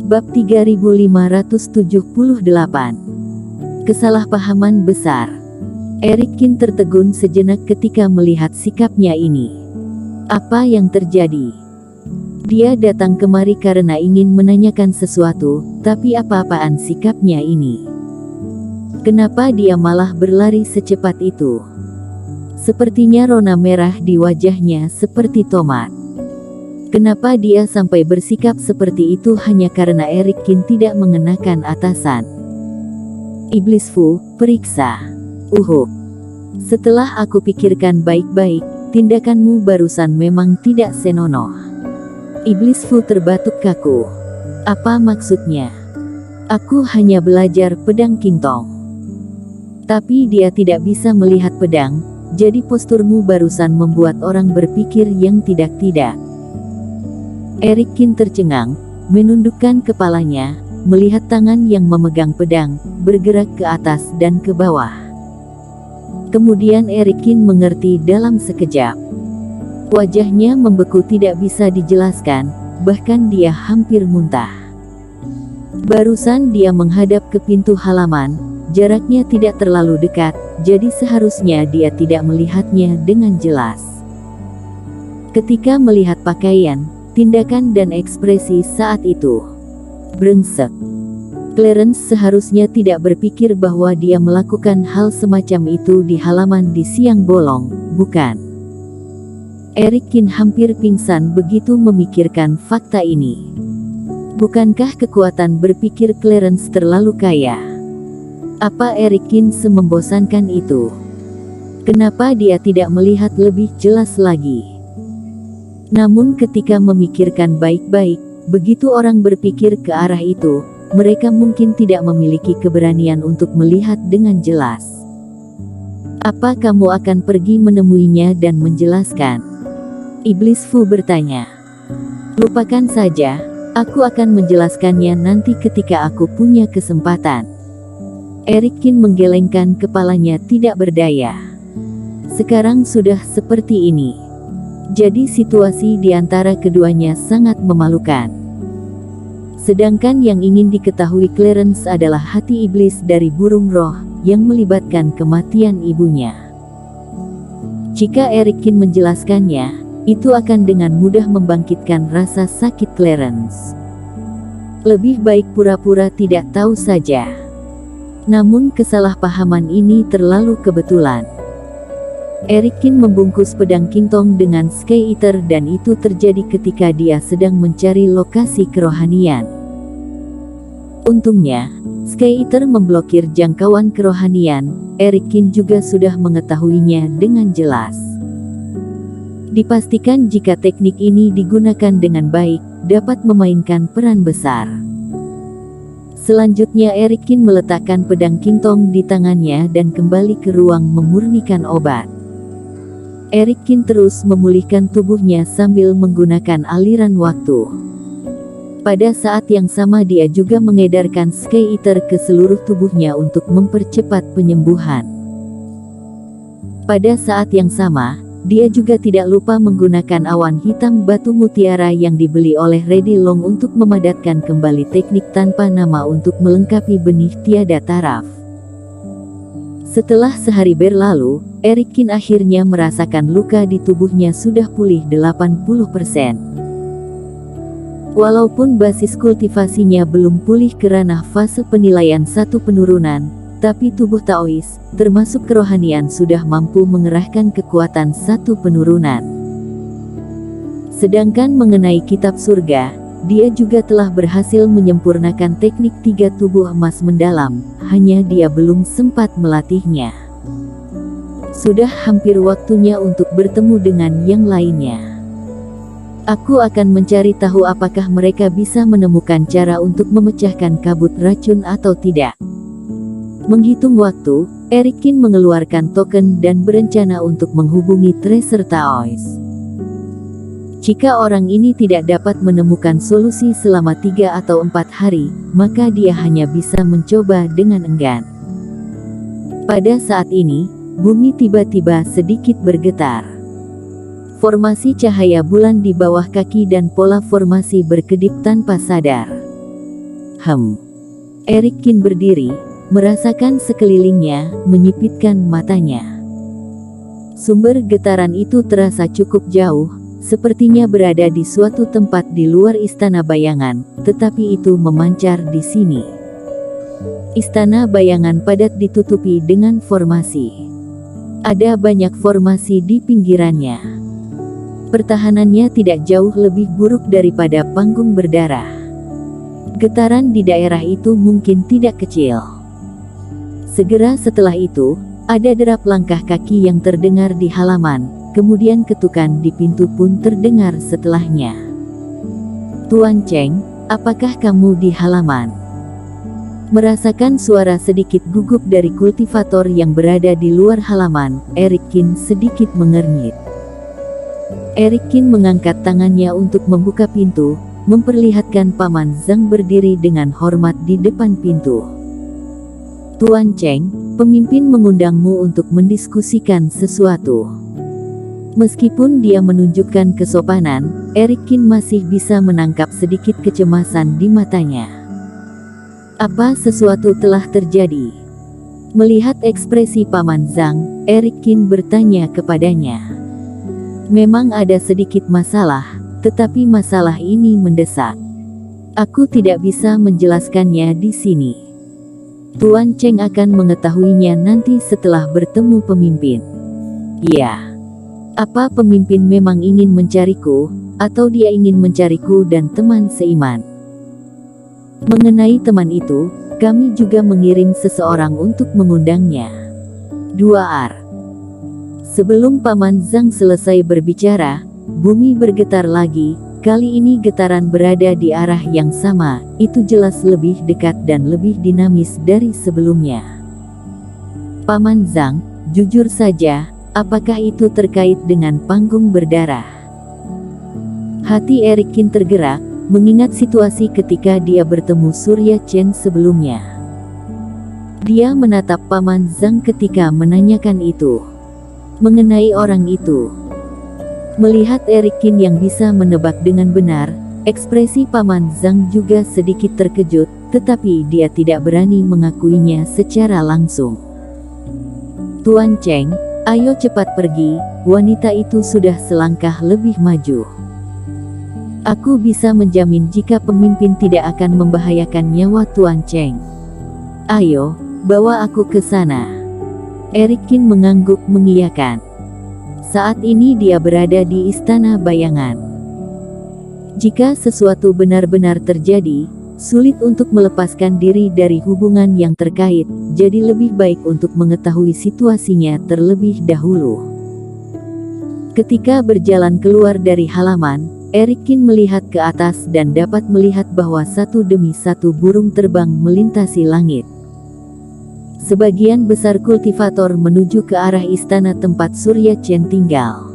Bab 3578. Kesalahpahaman besar. Erikin tertegun sejenak ketika melihat sikapnya ini. Apa yang terjadi? Dia datang kemari karena ingin menanyakan sesuatu, tapi apa-apaan sikapnya ini? Kenapa dia malah berlari secepat itu? Sepertinya rona merah di wajahnya seperti tomat. Kenapa dia sampai bersikap seperti itu hanya karena Erikin tidak mengenakan atasan? Iblis Fu, periksa. Setelah aku pikirkan baik-baik, tindakanmu barusan memang tidak senonoh. Iblis Fu terbatuk kaku. Apa maksudnya? Aku hanya belajar pedang Qingtong. Tapi dia tidak bisa melihat pedang, jadi posturmu barusan membuat orang berpikir yang tidak-tidak. Erikin tercengang, menundukkan kepalanya, melihat tangan yang memegang pedang, bergerak ke atas dan ke bawah. Kemudian Erikin mengerti dalam sekejap. Wajahnya membeku tidak bisa dijelaskan, bahkan dia hampir muntah. Barusan dia menghadap ke pintu halaman, jaraknya tidak terlalu dekat, jadi seharusnya dia tidak melihatnya dengan jelas. Ketika melihat pakaian, tindakan dan ekspresi saat itu, brengsek. Clarence seharusnya tidak berpikir bahwa dia melakukan hal semacam itu di halaman di siang bolong, bukan? Erikin hampir pingsan begitu memikirkan fakta ini. Bukankah kekuatan berpikir Clarence terlalu kaya? Apa Erikin semembosankan itu? Kenapa dia tidak melihat lebih jelas lagi? Namun ketika memikirkan baik-baik, begitu orang berpikir ke arah itu, mereka mungkin tidak memiliki keberanian untuk melihat dengan jelas. Apa kamu akan pergi menemuinya dan menjelaskan? Iblis Fu bertanya. Lupakan saja, aku akan menjelaskannya nanti ketika aku punya kesempatan. Erikin menggelengkan kepalanya tidak berdaya. Sekarang sudah seperti ini. Jadi situasi di antara keduanya sangat memalukan. Sedangkan yang ingin diketahui Clarence adalah hati iblis dari burung roh, yang melibatkan kematian ibunya. Jika Erikin menjelaskannya, itu akan dengan mudah membangkitkan rasa sakit Clarence. Lebih baik pura-pura tidak tahu saja. Namun kesalahpahaman ini terlalu kebetulan. Erikin membungkus pedang Qingtong dengan Sky Eater dan itu terjadi ketika dia sedang mencari lokasi kerohanian. Untungnya, Sky Eater memblokir jangkauan kerohanian. Erikin juga sudah mengetahuinya dengan jelas. Dipastikan jika teknik ini digunakan dengan baik, dapat memainkan peran besar. Selanjutnya Erikin meletakkan pedang Qingtong di tangannya dan kembali ke ruang memurnikan obat. Erikin terus memulihkan tubuhnya sambil menggunakan aliran waktu. Pada saat yang sama dia juga mengedarkan Sky Eater ke seluruh tubuhnya untuk mempercepat penyembuhan. Pada saat yang sama, dia juga tidak lupa menggunakan awan hitam batu mutiara yang dibeli oleh Ready Long untuk memadatkan kembali teknik tanpa nama untuk melengkapi benih tiada taraf. Setelah sehari berlalu, Erikin akhirnya merasakan luka di tubuhnya sudah pulih 80%. Walaupun basis kultivasinya belum pulih ke ranah fase penilaian 1 penurunan, tapi tubuh Taois, termasuk kerohanian sudah mampu mengerahkan kekuatan 1 penurunan. Sedangkan mengenai kitab surga, dia juga telah berhasil menyempurnakan teknik 3 tubuh emas mendalam, hanya dia belum sempat melatihnya. Sudah hampir waktunya untuk bertemu dengan yang lainnya. Aku akan mencari tahu apakah mereka bisa menemukan cara untuk memecahkan kabut racun atau tidak. Menghitung waktu, Erikin mengeluarkan token dan berencana untuk menghubungi Tracer Taois. Jika orang ini tidak dapat menemukan solusi selama 3 atau 4 hari, maka dia hanya bisa mencoba dengan enggan. Pada saat ini, bumi tiba-tiba sedikit bergetar. Formasi cahaya bulan di bawah kaki dan pola formasi berkedip tanpa sadar. Eric Kin berdiri, merasakan sekelilingnya, menyipitkan matanya. Sumber getaran itu terasa cukup jauh, sepertinya berada di suatu tempat di luar istana bayangan, tetapi itu memancar di sini. Istana bayangan padat ditutupi dengan formasi. Ada banyak formasi di pinggirannya. Pertahanannya tidak jauh lebih buruk daripada panggung berdarah. Getaran di daerah itu mungkin tidak kecil. Segera setelah itu, ada derap langkah kaki yang terdengar di halaman, kemudian ketukan di pintu pun terdengar setelahnya. "Tuan Cheng, apakah kamu di halaman?" Merasakan suara sedikit gugup dari kultivator yang berada di luar halaman, Eric Kin sedikit mengernyit. Eric Kin mengangkat tangannya untuk membuka pintu, memperlihatkan Paman Zhang berdiri dengan hormat di depan pintu. "Tuan Cheng, pemimpin mengundangmu untuk mendiskusikan sesuatu." Meskipun dia menunjukkan kesopanan, Eric Kin masih bisa menangkap sedikit kecemasan di matanya. Apa sesuatu telah terjadi? Melihat ekspresi Paman Zhang, Eric Kin bertanya kepadanya. "Memang ada sedikit masalah, tetapi masalah ini mendesak. Aku tidak bisa menjelaskannya di sini. Tuan Cheng akan mengetahuinya nanti setelah bertemu pemimpin." "Ya. Apa pemimpin memang ingin mencariku, atau dia ingin mencariku dan teman seiman?" "Mengenai teman itu, kami juga mengirim seseorang untuk mengundangnya." 2R. Sebelum Paman Zhang selesai berbicara, bumi bergetar lagi. Kali ini getaran berada di arah yang sama, itu jelas lebih dekat dan lebih dinamis dari sebelumnya. "Paman Zhang, jujur saja, apakah itu terkait dengan panggung berdarah?" Hati Eric Kin tergerak, mengingat situasi ketika dia bertemu Surya Chen sebelumnya. Dia menatap Paman Zhang ketika menanyakan itu. Mengenai orang itu. Melihat Eric Kin yang bisa menebak dengan benar, ekspresi Paman Zhang juga sedikit terkejut, tetapi dia tidak berani mengakuinya secara langsung. "Tuan Cheng, ayo cepat pergi." Wanita itu sudah selangkah lebih maju. "Aku bisa menjamin jika pemimpin tidak akan membahayakan nyawa Tuan Cheng. Ayo, bawa aku ke sana." Eric Kin mengangguk mengiyakan. Saat ini dia berada di istana bayangan. Jika sesuatu benar-benar terjadi, sulit untuk melepaskan diri dari hubungan yang terkait, jadi lebih baik untuk mengetahui situasinya terlebih dahulu. Ketika berjalan keluar dari halaman, Eric Kin melihat ke atas dan dapat melihat bahwa satu demi satu burung terbang melintasi langit. Sebagian besar kultivator menuju ke arah istana tempat Surya Chen tinggal.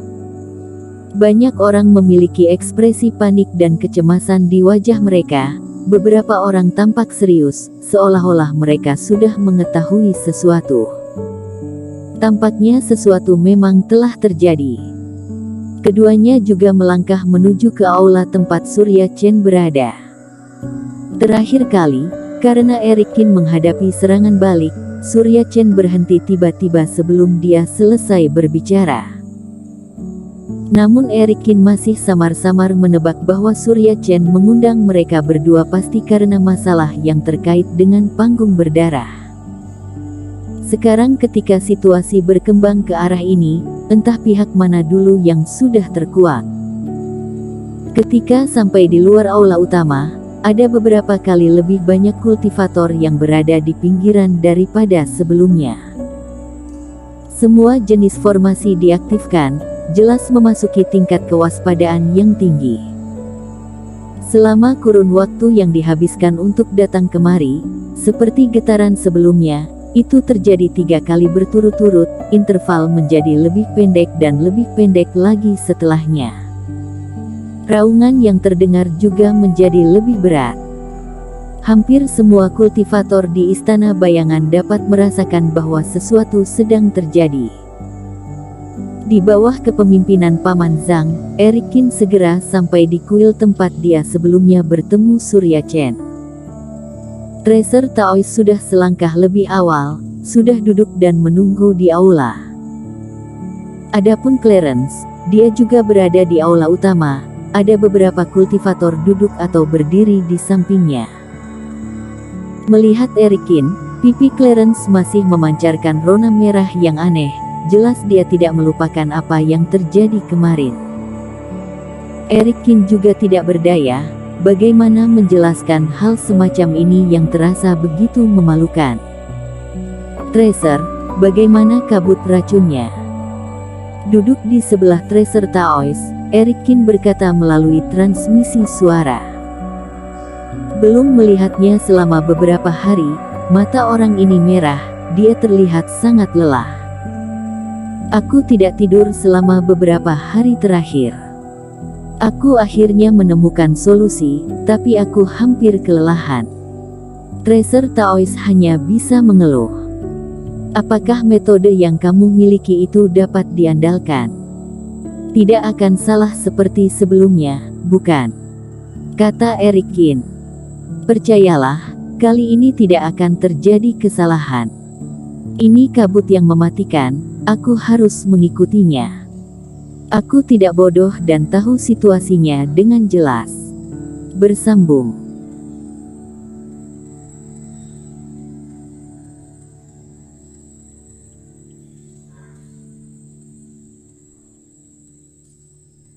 Banyak orang memiliki ekspresi panik dan kecemasan di wajah mereka. Beberapa orang tampak serius, seolah-olah mereka sudah mengetahui sesuatu. Tampaknya sesuatu memang telah terjadi. Keduanya juga melangkah menuju ke aula tempat Surya Chen berada. Terakhir kali, karena Eric Kin menghadapi serangan balik, Surya Chen berhenti tiba-tiba sebelum dia selesai berbicara. Namun Eric Kin masih samar-samar menebak bahwa Surya Chen mengundang mereka berdua pasti karena masalah yang terkait dengan panggung berdarah. Sekarang ketika situasi berkembang ke arah ini, entah pihak mana dulu yang sudah terkuak. Ketika sampai di luar aula utama, ada beberapa kali lebih banyak kultivator yang berada di pinggiran daripada sebelumnya. Semua jenis formasi diaktifkan, jelas memasuki tingkat kewaspadaan yang tinggi. Selama kurun waktu yang dihabiskan untuk datang kemari, seperti getaran sebelumnya, itu terjadi 3 kali berturut-turut, interval menjadi lebih pendek dan lebih pendek lagi setelahnya. Raungan yang terdengar juga menjadi lebih berat. Hampir semua kultivator di istana bayangan dapat merasakan bahwa sesuatu sedang terjadi. Di bawah kepemimpinan Paman Zhang, Eric Kin segera sampai di kuil tempat dia sebelumnya bertemu Surya Chen. Tracer Taois sudah selangkah lebih awal, sudah duduk dan menunggu di aula. Adapun Clarence, dia juga berada di aula utama, ada beberapa kultivator duduk atau berdiri di sampingnya. Melihat Erikin, pipi Clarence masih memancarkan rona merah yang aneh. Jelas dia tidak melupakan apa yang terjadi kemarin. Erikin juga tidak berdaya, bagaimana menjelaskan hal semacam ini yang terasa begitu memalukan. Tracer, bagaimana kabut racunnya? Duduk di sebelah Tracer Taois, Erikin berkata melalui transmisi suara. Belum melihatnya selama beberapa hari, mata orang ini merah, dia terlihat sangat lelah. Aku tidak tidur selama beberapa hari terakhir. Aku akhirnya menemukan solusi, tapi aku hampir kelelahan. Tracer Taois hanya bisa mengeluh. Apakah metode yang kamu miliki itu dapat diandalkan? Tidak akan salah seperti sebelumnya, bukan? Kata Erikin. Percayalah, kali ini tidak akan terjadi kesalahan. Ini kabut yang mematikan, aku harus mengikutinya. Aku tidak bodoh dan tahu situasinya dengan jelas. Bersambung.